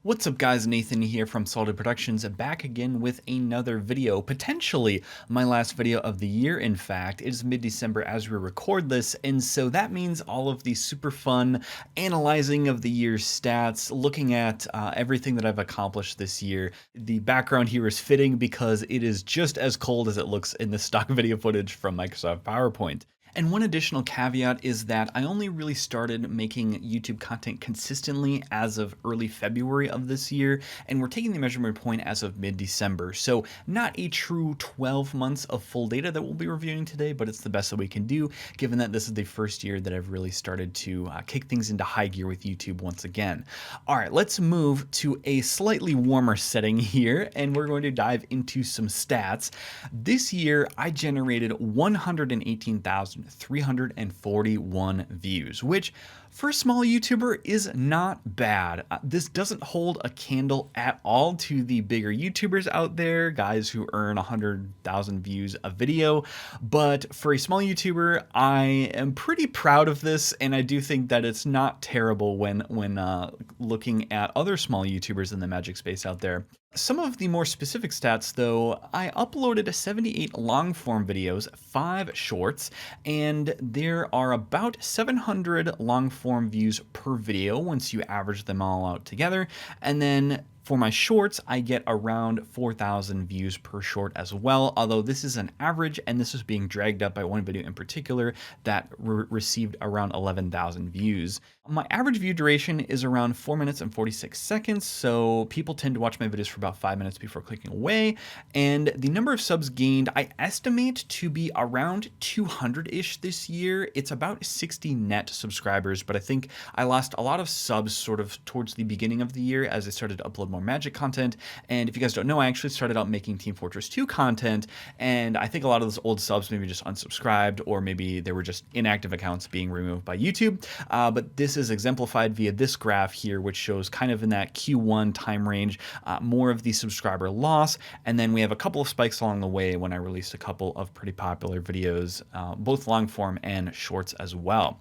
What's up guys, Nathan here from Solid Productions, back again with another video, potentially my last video of the year. In fact, it is mid-December as we record this, and so that means all of the super fun analyzing of the year's stats, looking at everything that I've accomplished this year. The background here is fitting because it is just as cold as it looks in the stock video footage from Microsoft PowerPoint. And one additional caveat is that I only really started making YouTube content consistently as of early February of this year, and we're taking the measurement point as of mid-December. So not a true 12 months of full data that we'll be reviewing today, but it's the best that we can do, given that this is the first year that I've really started to kick things into high gear with YouTube once again. All right, let's move to a slightly warmer setting here, and we're going to dive into some stats. This year, I generated 118,341 views, which for a small YouTuber is not bad. This doesn't hold a candle at all to the bigger YouTubers out there, guys who earn 100,000 views a video. But for a small YouTuber, I am pretty proud of this, and I do think that it's not terrible when looking at other small YouTubers in the Magic space out there. Some of the more specific stats, though, I uploaded 78 long-form videos, 5 shorts, and there are about 700 long-form views per video once you average them all out together. And then for my shorts, I get around 4,000 views per short as well, although this is an average, and this is being dragged up by one video in particular that received around 11,000 views. My average view duration is around 4 minutes and 46 seconds, so people tend to watch my videos for about 5 minutes before clicking away. And the number of subs gained, I estimate to be around 200-ish this year. It's about 60 net subscribers, but I think I lost a lot of subs sort of towards the beginning of the year as I started to upload more Magic content. And if you guys don't know, I actually started out making Team Fortress 2 content, and I think a lot of those old subs maybe just unsubscribed, or maybe they were just inactive accounts being removed by YouTube. But this is exemplified via this graph here, which shows kind of in that Q1 time range, more of the subscriber loss. And then we have a couple of spikes along the way when I released a couple of pretty popular videos, both long form and shorts as well.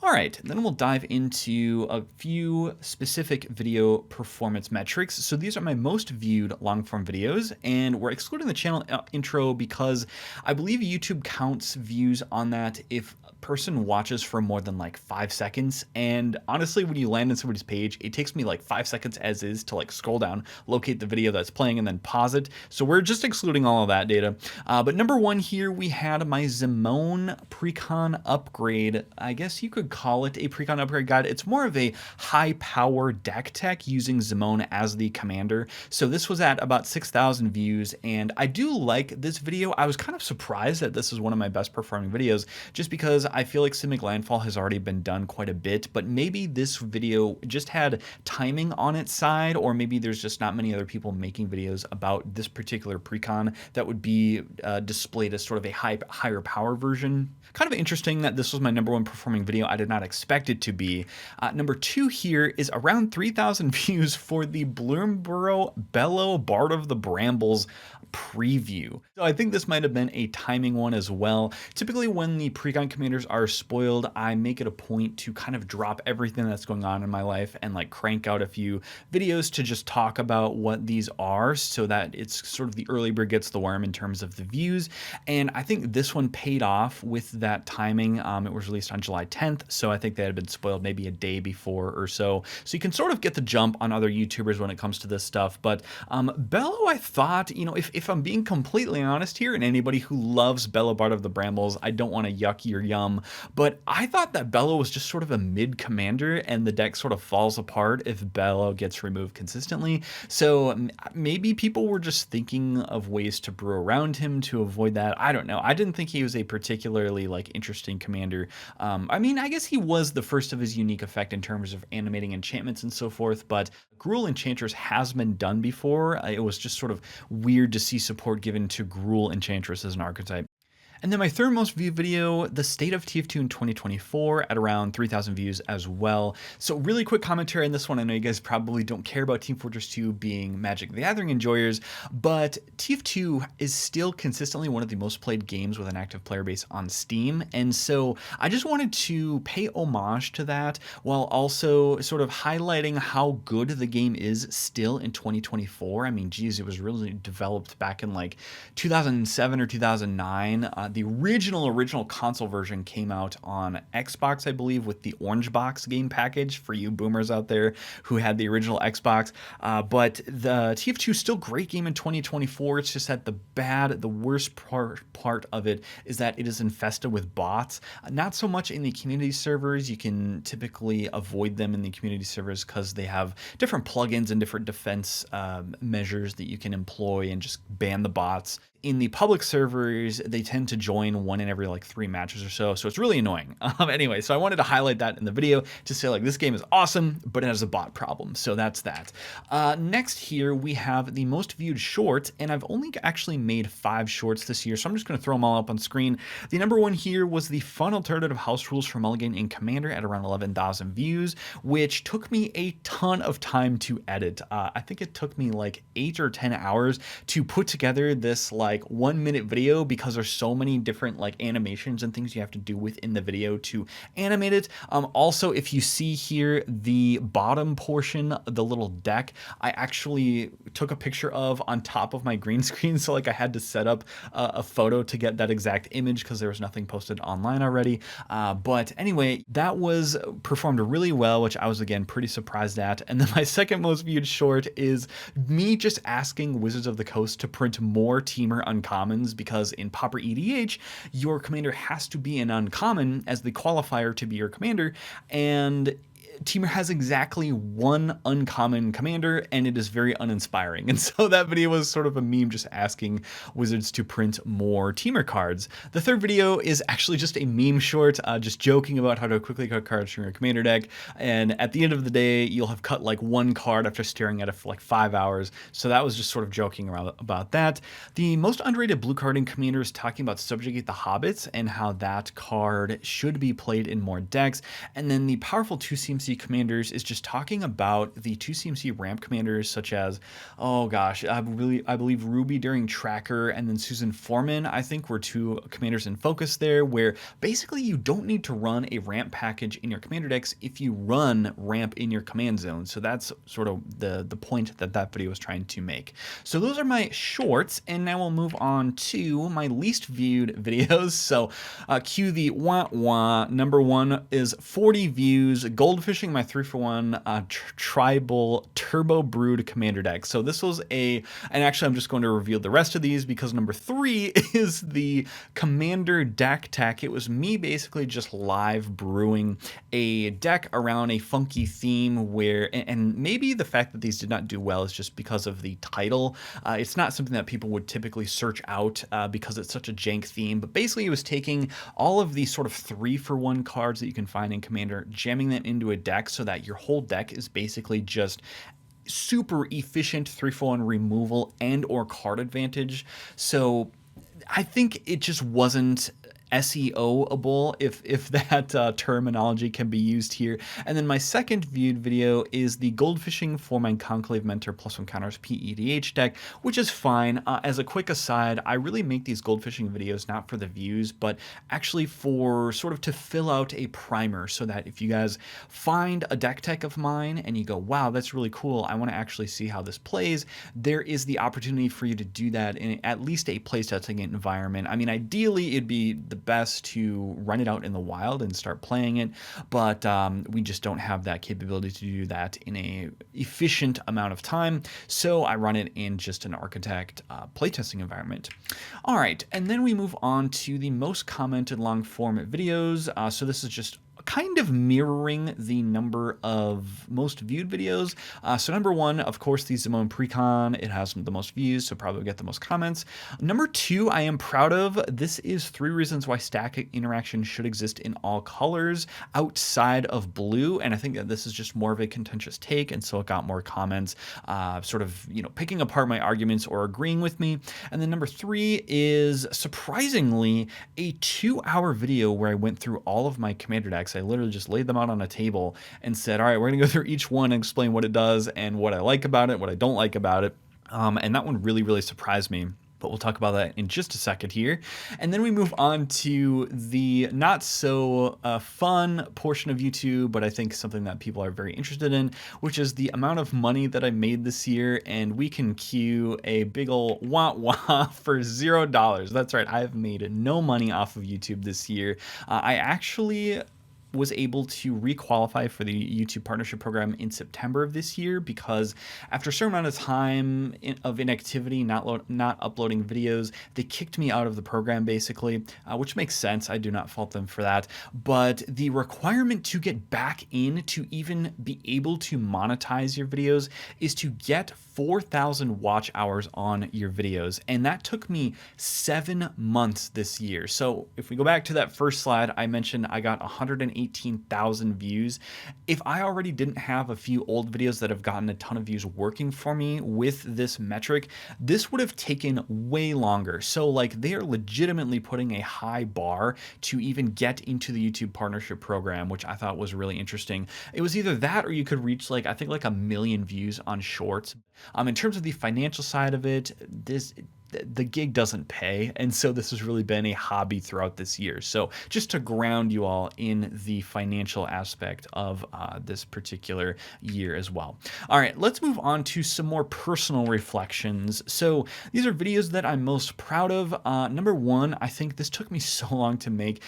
All right, then we'll dive into a few specific video performance metrics. So these are my most viewed long-form videos, and we're excluding the channel intro because I believe YouTube counts views on that if a person watches for more than like 5 seconds. And honestly, when you land on somebody's page, it takes me like 5 seconds as is to like scroll down, locate the video that's playing, and then pause it. So we're just excluding all of that data. But number one here, we had my Zimone Precon upgrade. I guess you could call it a Precon upgrade guide. It's more of a high power deck tech using Zimone as the commander. So this was at about 6,000 views, and I do like this video. I was kind of surprised that this is one of my best performing videos, just because I feel like Simic Landfall has already been done quite a bit, but maybe this video just had timing on its side, or maybe there's just not many other people making videos about this particular Precon that would be displayed as sort of a higher power version. Kind of interesting that this was my number one performing video. I did not expect it to be. Number two here is around 3,000 views for the Bloomborough Bellow Bard of the Brambles preview. So I think this might have been a timing one as well. Typically when the Precon commanders are spoiled, I make it a point to kind of drop everything that's going on in my life and like crank out a few videos to just talk about what these are, so that it's sort of the early bird gets the worm in terms of the views. And I think this one paid off with that timing. It was released on July 10th, so I think they had been spoiled maybe a day before or so. So you can sort of get the jump on other YouTubers when it comes to this stuff. But Bello, I thought, you know, if I'm being completely honest here, and anybody who loves Bello Bard of the Brambles, I don't want to yuck your yum, but I thought that Bello was just sort of a mid commander, and the deck sort of falls apart if Bello gets removed consistently. So maybe people were just thinking of ways to brew around him to avoid that. I don't know. I didn't think he was a particularly like interesting commander. I mean, I guess he was the first of his unique effect in terms of animating enchantments and so forth, but Gruul Enchantress has been done before. It was just sort of weird to see support given to Gruul Enchantress as an archetype. And then my third most viewed video, the state of TF2 in 2024 at around 3,000 views as well. So really quick commentary on this one. I know you guys probably don't care about Team Fortress 2 being Magic the Gathering enjoyers, but TF2 is still consistently one of the most played games with an active player base on Steam. And so I just wanted to pay homage to that while also sort of highlighting how good the game is still in 2024. I mean, geez, it was really developed back in like 2007 or 2009. The original console version came out on Xbox, I believe, with the Orange Box game package for you boomers out there who had the original Xbox. But the TF2 is still a great game in 2024. It's just that the worst part of it is that it is infested with bots. Not so much in the community servers. You can typically avoid them in the community servers because they have different plugins and different defense measures that you can employ and just ban the bots. In the public servers, they tend to join one in every like 3 matches or so, so it's really annoying. Anyway, so I wanted to highlight that in the video to say like this game is awesome, but it has a bot problem, so that's that. Next here we have the most viewed short, and I've only actually made 5 shorts this year, so I'm just going to throw them all up on screen. The number one here was the fun alternative house rules for Mulligan in Commander at around 11,000 views, which took me a ton of time to edit. I think it took me like 8 or 10 hours to put together this like 1-minute video because there's so many different like animations and things you have to do within the video to animate it. Also, if you see here the bottom portion, the little deck, I actually took a picture of on top of my green screen, so like I had to set up a photo to get that exact image because there was nothing posted online already. But anyway, that was performed really well, which I was again pretty surprised at. And then my second most viewed short is me just asking Wizards of the Coast to print more Teamer uncommons, because in Pauper EDH, your commander has to be an uncommon as the qualifier to be your commander, and Teamer has exactly 1 uncommon commander, and it is very uninspiring. And so that video was sort of a meme just asking Wizards to print more Teamer cards. The third video is actually just a meme short, just joking about how to quickly cut cards from your commander deck. And at the end of the day, you'll have cut like 1 card after staring at it for like 5 hours. So that was just sort of joking around about that. The most underrated blue card in Commander is talking about Subjugate the Hobbits and how that card should be played in more decks. And then the powerful 2 CMC commanders is just talking about the 2 CMC ramp commanders such as, oh gosh, I believe Ruby during Tracker and then Susan Foreman, I think, were 2 commanders in focus there, where basically you don't need to run a ramp package in your commander decks if you run ramp in your command zone. So that's sort of the point that video was trying to make. So those are my shorts, and now we'll move on to my least viewed videos. So cue the wah wah. Number 1 is 40 views, Goldfishing my 3-for-1 tribal turbo brood commander deck. So this was and actually I'm just going to reveal the rest of these because number 3 is the commander deck tech. It was me basically just live brewing a deck around a funky theme where, and maybe the fact that these did not do well is just because of the title. It's not something that people would typically search out because it's such a jank theme, but basically it was taking all of these sort of 3-for-1 cards that you can find in Commander, jamming them into a deck so that your whole deck is basically just super efficient 3-for-1 removal and or card advantage. So I think it just wasn't SEO-able, if that terminology can be used here. And then my second viewed video is the Goldfishing for my Conclave Mentor +1 counters PEDH deck, which is fine. As a quick aside, I really make these Goldfishing videos not for the views, but actually for sort of to fill out a primer, so that if you guys find a deck tech of mine and you go, wow, that's really cool, I want to actually see how this plays, there is the opportunity for you to do that in at least a playtesting environment. I mean, ideally, it'd be the best to run it out in the wild and start playing it, but we just don't have that capability to do that in a efficient amount of time, so I run it in just an Architect playtesting environment. All right, and then we move on to the most commented long form videos. So this is just kind of mirroring the number of most viewed videos. So number one, of course, the Zimone Precon, it has the most views, so probably get the most comments. Number two, I am proud of. This is 3 reasons why stack interaction should exist in all colors outside of blue. And I think that this is just more of a contentious take, and so it got more comments, sort of, picking apart my arguments or agreeing with me. And then number 3 is surprisingly a 2-hour video where I went through all of my commander decks. I literally just laid them out on a table and said, all right, we're going to go through each one and explain what it does and what I like about it, what I don't like about it. And that one really, really surprised me. But we'll talk about that in just a second here. And then we move on to the not so fun portion of YouTube, but I think something that people are very interested in, which is the amount of money that I made this year. And we can cue a big ol' wah wah for $0. That's right, I've made no money off of YouTube this year. I actually was able to requalify for the YouTube partnership program in September of this year, because after a certain amount of time of inactivity, not uploading videos, they kicked me out of the program basically, which makes sense. I do not fault them for that. But the requirement to get back in to even be able to monetize your videos is to get 4,000 watch hours on your videos. And that took me 7 months this year. So if we go back to that first slide, I mentioned I got 118,000 views. If I already didn't have a few old videos that have gotten a ton of views working for me with this metric, this would have taken way longer. So like, they are legitimately putting a high bar to even get into the YouTube partnership program, which I thought was really interesting. It was either that or you could reach I think 1 million views on shorts. In terms of the financial side of it, the gig doesn't pay, and so this has really been a hobby throughout this year. So just to ground you all in the financial aspect of this particular year as well. All right, let's move on to some more personal reflections. So these are videos that I'm most proud of. Number one, I think this took me so long to make,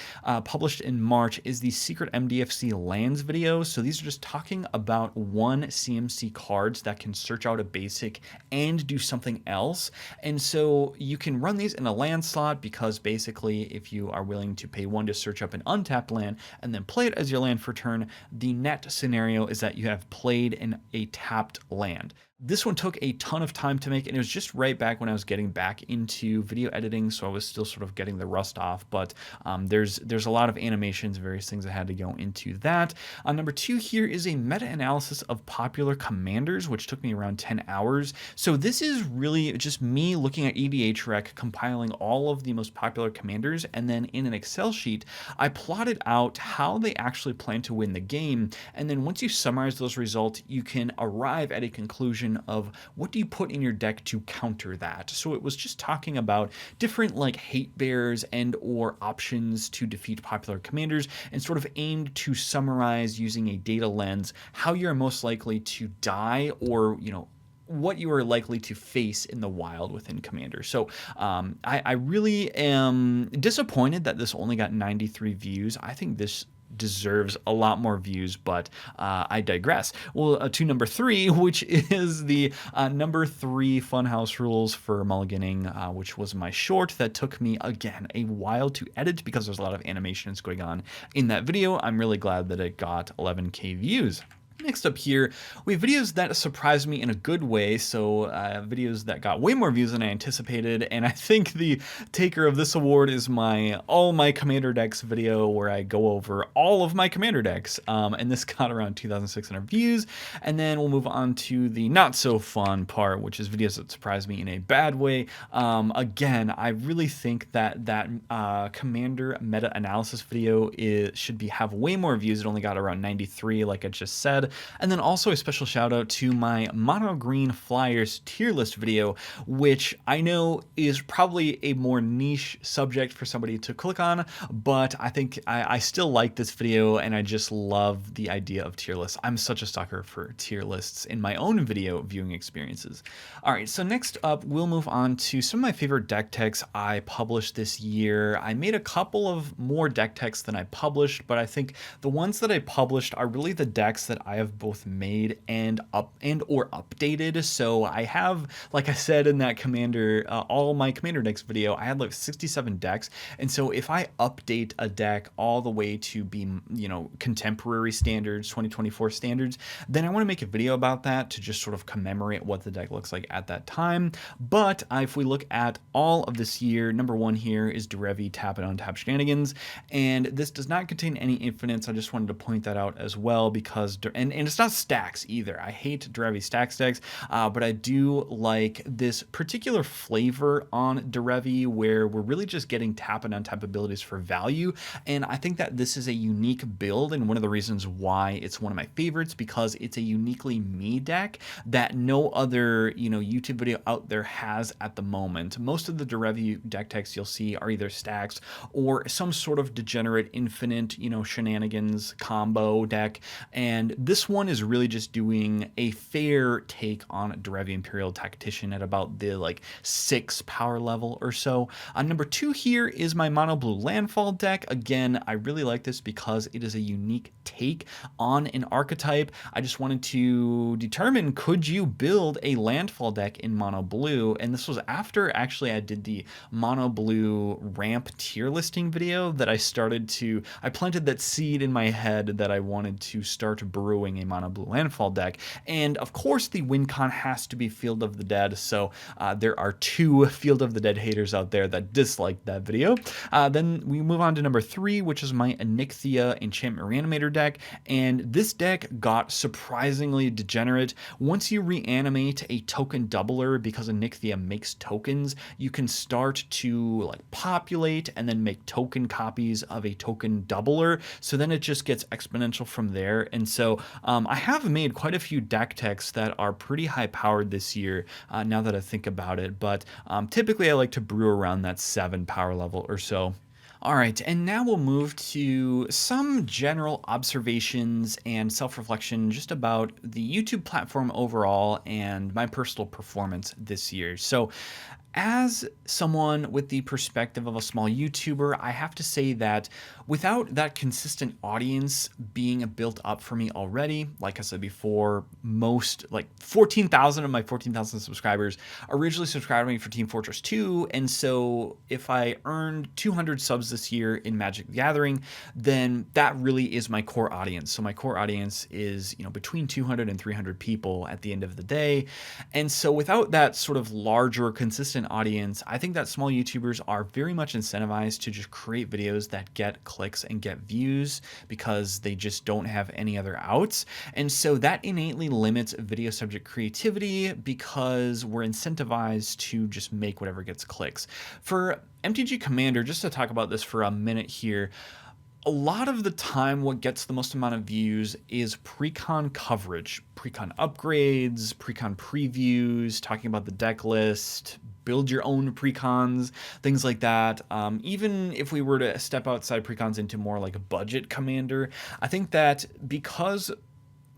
published in March, is the Secret MDFC lands video. So these are just talking about 1 CMC cards that can search out a basic and do something else. And so you can run these in a land slot, because basically if you are willing to pay 1 to search up an untapped land and then play it as your land for turn, the net scenario is that you have played a tapped land. This one took a ton of time to make, and it was just right back when I was getting back into video editing, so I was still sort of getting the rust off, but there's a lot of animations, various things I had to go into that. Number 2 here is a meta-analysis of popular commanders, which took me around 10 hours. So this is really just me looking at EDHREC, compiling all of the most popular commanders, and then in an Excel sheet, I plotted out how they actually plan to win the game, and then once you summarize those results, you can arrive at a conclusion of what do you put in your deck to counter that. So it was just talking about different hate bears and or options to defeat popular commanders, and sort of aimed to summarize using a data lens how you're most likely to die, or what you are likely to face in the wild within Commander. So I really am disappointed that this only got 93 views. I think this deserves a lot more views, but I digress. Well, to number 3, which is the number 3 Funhouse rules for mulliganing, which was my short that took me, again, a while to edit because there's a lot of animations going on in that video. I'm really glad that it got 11K views. Next up here, we have videos that surprised me in a good way, so videos that got way more views than I anticipated, and I think the taker of this award is my all my commander decks video, where I go over all of my commander decks, and this got around 2,600 views. And then we'll move on to the not so fun part, which is videos that surprised me in a bad way. Again, I really think that commander meta analysis video should have way more views. It only got around 93, like I just said. And then also a special shout out to my Mono Green Flyers tier list video, which I know is probably a more niche subject for somebody to click on, but I think I still like this video, and I just love the idea of tier lists. I'm such a sucker for tier lists in my own video viewing experiences. All right, so next up, we'll move on to some of my favorite deck techs I published this year. I made a couple of more deck techs than I published, but I think the ones that I published are really the decks that I have both made and or updated. So I have, like I said in that commander, all my commander decks video, I had like 67 decks. And so if I update a deck all the way to be, contemporary standards, 2024 standards, then I want to make a video about that to just sort of commemorate what the deck looks like at that time. But if we look at all of this year, number one here is Derevi tap and untap shenanigans, and this does not contain any infinites. I just wanted to point that out as well because, and it's not stacks either. I hate Derevi stacks decks, but I do like this particular flavor on Derevi where we're really just getting tap and untap abilities for value, and I think that this is a unique build, and one of the reasons why it's one of my favorites because it's a uniquely me deck that no other YouTube video out there has at the moment. Most of the Derevi deck techs you'll see are either stacks or some sort of degenerate infinite shenanigans combo deck, and this one is really just doing a fair take on Derevi Imperial Tactician at about the 6 power level or so. Number 2 here is my mono blue landfall deck. Again, I really like this because it is a unique take on an archetype. I just wanted to determine, could you build a landfall deck in mono blue? And this was after actually I did the mono blue ramp tier listing video that I planted that seed in my head that I wanted to start brewing a mono blue landfall deck. And of course the win con has to be Field of the Dead. So there are 2 Field of the Dead haters out there that disliked that video. Then we move on to number 3, which is my Onyxia Enchantment Reanimator deck. And this deck got surprisingly degenerate. Once you reanimate a token doubler, because Onyxia makes tokens, you can start to populate and then make token copies of a token doubler. So then it just gets exponential from there. And so I have made quite a few deck techs that are pretty high powered this year, now that I think about it. But typically I like to brew around that 7 power level or so. All right, and now we'll move to some general observations and self-reflection just about the YouTube platform overall and my personal performance this year. So as someone with the perspective of a small YouTuber, I have to say that without that consistent audience being built up for me already, like I said before, 14,000 of my 14,000 subscribers originally subscribed to me for Team Fortress 2, and so if I earned 200 subs this year in Magic the Gathering, then that really is my core audience. So my core audience is, between 200 and 300 people at the end of the day, and so without that sort of larger, consistent audience, I think that small YouTubers are very much incentivized to just create videos that get clicks and get views because they just don't have any other outs. And so that innately limits video subject creativity because we're incentivized to just make whatever gets clicks. For MTG Commander, just to talk about this for a minute here, a lot of the time what gets the most amount of views is pre-con coverage, pre-con upgrades, pre-con previews, talking about the deck list, build your own pre-cons, things like that. Even if we were to step outside pre-cons into more like a budget commander, I think that because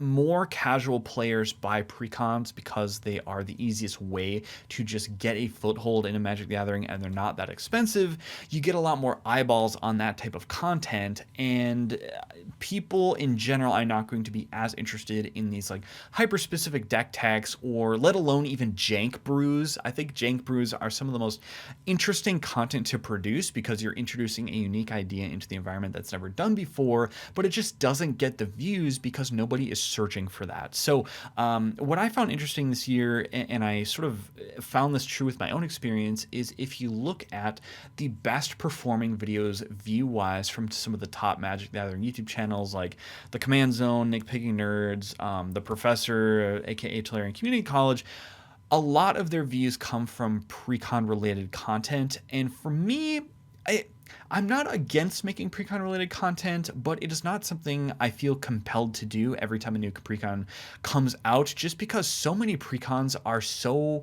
more casual players buy precons because they are the easiest way to just get a foothold in a Magic the Gathering and they're not that expensive, you get a lot more eyeballs on that type of content, and people in general are not going to be as interested in these hyper-specific deck techs or let alone even jank brews. I think jank brews are some of the most interesting content to produce because you're introducing a unique idea into the environment that's never done before, but it just doesn't get the views because nobody is searching for that. So what I found interesting this year, and I sort of found this true with my own experience, is if you look at the best performing videos view-wise from some of the top Magic the Gathering YouTube channels like The Command Zone, Nick Picking Nerds, The Professor, aka Tolarian Community College, a lot of their views come from pre-con related content. And for me, I'm not against making pre-con related content, but it is not something I feel compelled to do every time a new pre-con comes out, just because so many pre-cons are so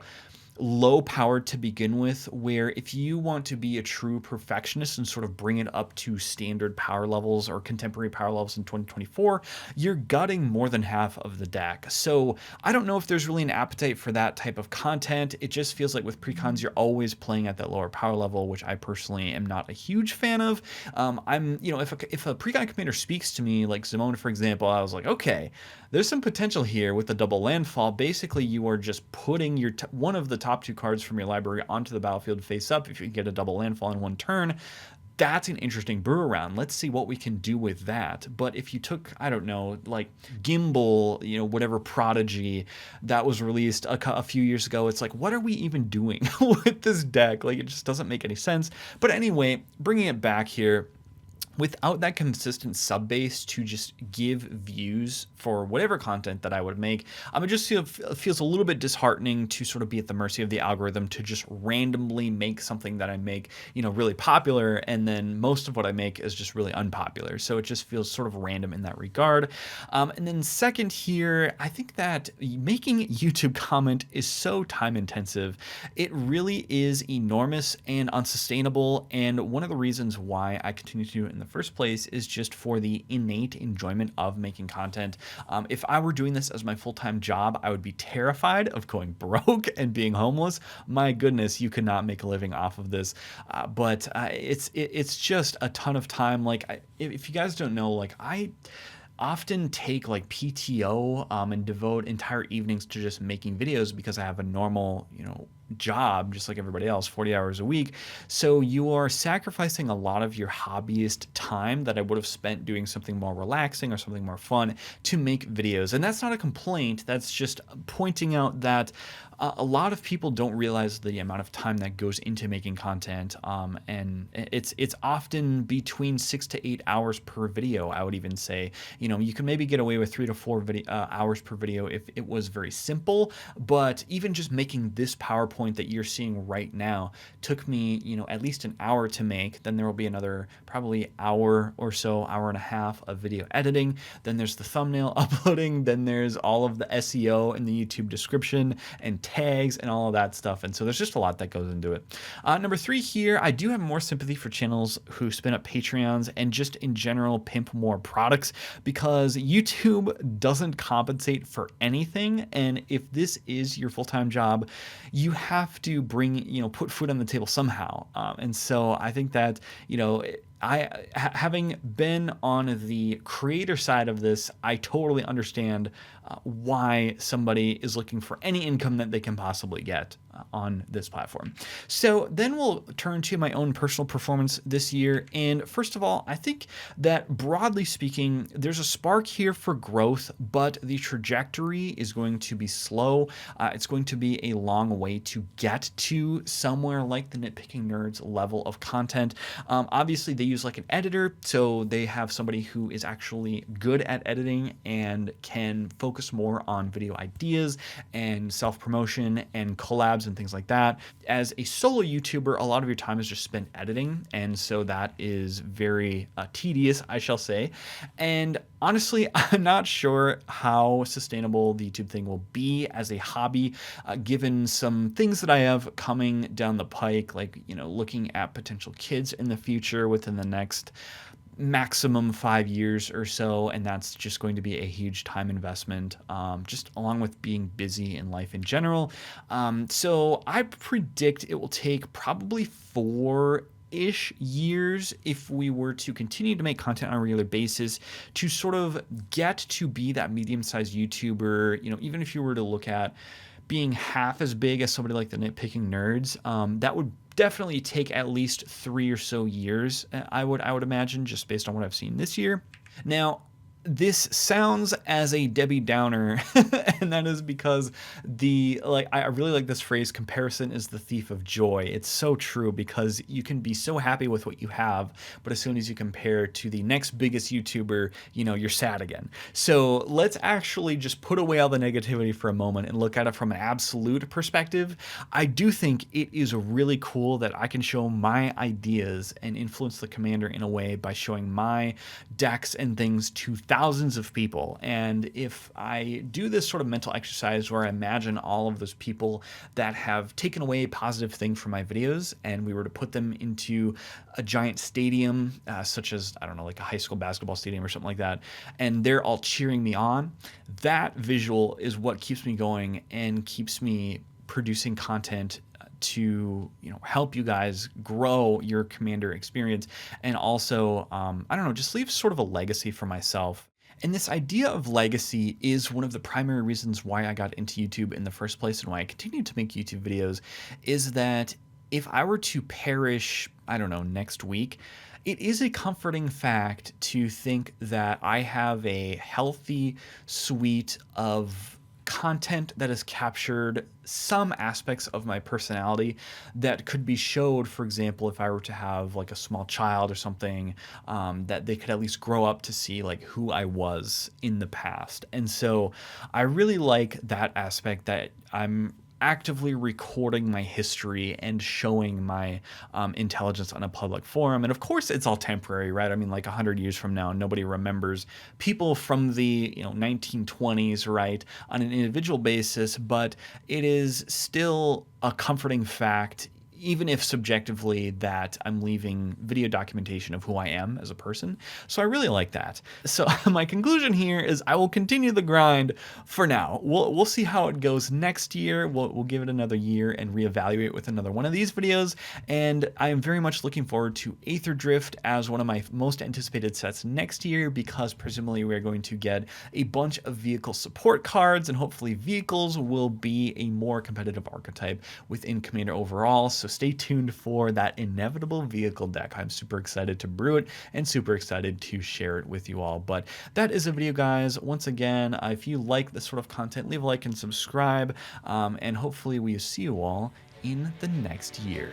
low powered to begin with, where if you want to be a true perfectionist and sort of bring it up to standard power levels or contemporary power levels in 2024, you're gutting more than half of the deck. So I don't know if there's really an appetite for that type of content. It just feels like with precons, you're always playing at that lower power level, which I personally am not a huge fan of. If a precon commander speaks to me, like Simone, for example, I was like, okay, there's some potential here with the double landfall. Basically, you are just putting your one of the top 2 cards from your library onto the battlefield face up. If you get a double landfall in one turn, that's an interesting brew around. Let's see what we can do with that. But if you took, I don't know, like Gimbal, whatever Prodigy that was released a few years ago, it's like, what are we even doing with this deck? Like, it just doesn't make any sense. But anyway, bringing it back here, without that consistent sub base to just give views for whatever content that I would make, it just feels a little bit disheartening to sort of be at the mercy of the algorithm to just randomly make something that I make, really popular, and then most of what I make is just really unpopular. So it just feels sort of random in that regard. And then second here, I think that making YouTube comment is so time intensive. It really is enormous and unsustainable. And one of the reasons why I continue to do it in the first place is just for the innate enjoyment of making content. If I were doing this as my full-time job, I would be terrified of going broke and being homeless. My goodness, you could not make a living off of this. But it's just a ton of time. Like, if you guys don't know, like, I often take like PTO and devote entire evenings to just making videos because I have a normal, job just like everybody else, 40 hours a week. So you are sacrificing a lot of your hobbyist time that I would have spent doing something more relaxing or something more fun to make videos. And that's not a complaint. That's just pointing out that a lot of people don't realize the amount of time that goes into making content, and it's often between 6 to 8 hours per video. I would even say, you can maybe get away with 3 to 4 hours per video if it was very simple. But even just making this PowerPoint that you're seeing right now took me, at least an hour to make. Then there will be another probably hour or so, hour and a half of video editing. Then there's the thumbnail uploading. Then there's all of the SEO and the YouTube description and tags and all of that stuff. And so there's just a lot that goes into it. Number 3 here, I do have more sympathy for channels who spin up Patreons and just in general pimp more products, because YouTube doesn't compensate for anything. And if this is your full-time job, you have to put food on the table somehow. And so I think that, having been on the creator side of this, I totally understand why somebody is looking for any income that they can possibly get on this platform. So then we'll turn to my own personal performance this year. And first of all, I think that broadly speaking, there's a spark here for growth, but the trajectory is going to be slow. It's going to be a long way to get to somewhere like the Nitpicking Nerds level of content. Obviously, they use like an editor, so they have somebody who is actually good at editing and can focus more on video ideas and self-promotion and collabs and things like that. As a solo YouTuber, a lot of your time is just spent editing, and so that is very tedious, I shall say. And honestly, I'm not sure how sustainable the YouTube thing will be as a hobby, given some things that I have coming down the pike, like, looking at potential kids in the future within the next maximum 5 years or so, and that's just going to be a huge time investment, just along with being busy in life in general. So I predict it will take probably 4-ish years if we were to continue to make content on a regular basis to sort of get to be that medium-sized YouTuber. Even if you were to look at being half as big as somebody like the Nitpicking Nerds, that would definitely take at least 3 or so years, I would imagine, just based on what I've seen this year. Now, this sounds as a Debbie Downer, and that is because I really like this phrase, comparison is the thief of joy. It's so true, because you can be so happy with what you have, but as soon as you compare to the next biggest YouTuber, you're sad again. So let's actually just put away all the negativity for a moment and look at it from an absolute perspective. I do think it is really cool that I can show my ideas and influence the commander in a way by showing my decks and things to thousands thousands of people. And if I do this sort of mental exercise where I imagine all of those people that have taken away a positive thing from my videos, and we were to put them into a giant stadium, such as, I don't know, like a high school basketball stadium or something like that, and they're all cheering me on, that visual is what keeps me going and keeps me producing content to, you know, help you guys grow your Commander experience, and also I don't know, just leave sort of a legacy for myself. And this idea of legacy is one of the primary reasons why I got into YouTube in the first place, and why I continue to make YouTube videos, is that if I were to perish, I don't know, next week, it is a comforting fact to think that I have a healthy suite of content that has captured some aspects of my personality that could be showed, for example, if I were to have like a small child or something, that they could at least grow up to see like who I was in the past. And so I really like that aspect, that I'm actively recording my history and showing my intelligence on a public forum. And of course, it's all temporary, right? I mean, like 100 years from now, nobody remembers people from the 1920s, right, on an individual basis, but it is still a comforting fact, even if subjectively, that I'm leaving video documentation of who I am as a person. So I really like that. So my conclusion here is I will continue the grind for now. We'll see how it goes next year. We'll give it another year and reevaluate with another one of these videos. And I am very much looking forward to Aether Drift as one of my most anticipated sets next year, because presumably we're going to get a bunch of vehicle support cards, and hopefully vehicles will be a more competitive archetype within Commander overall. So stay tuned for that inevitable vehicle deck. I'm super excited to brew it and super excited to share it with you all. But that is a video, guys. Once again, if you like this sort of content, leave a like and subscribe, and hopefully we see you all in the next year.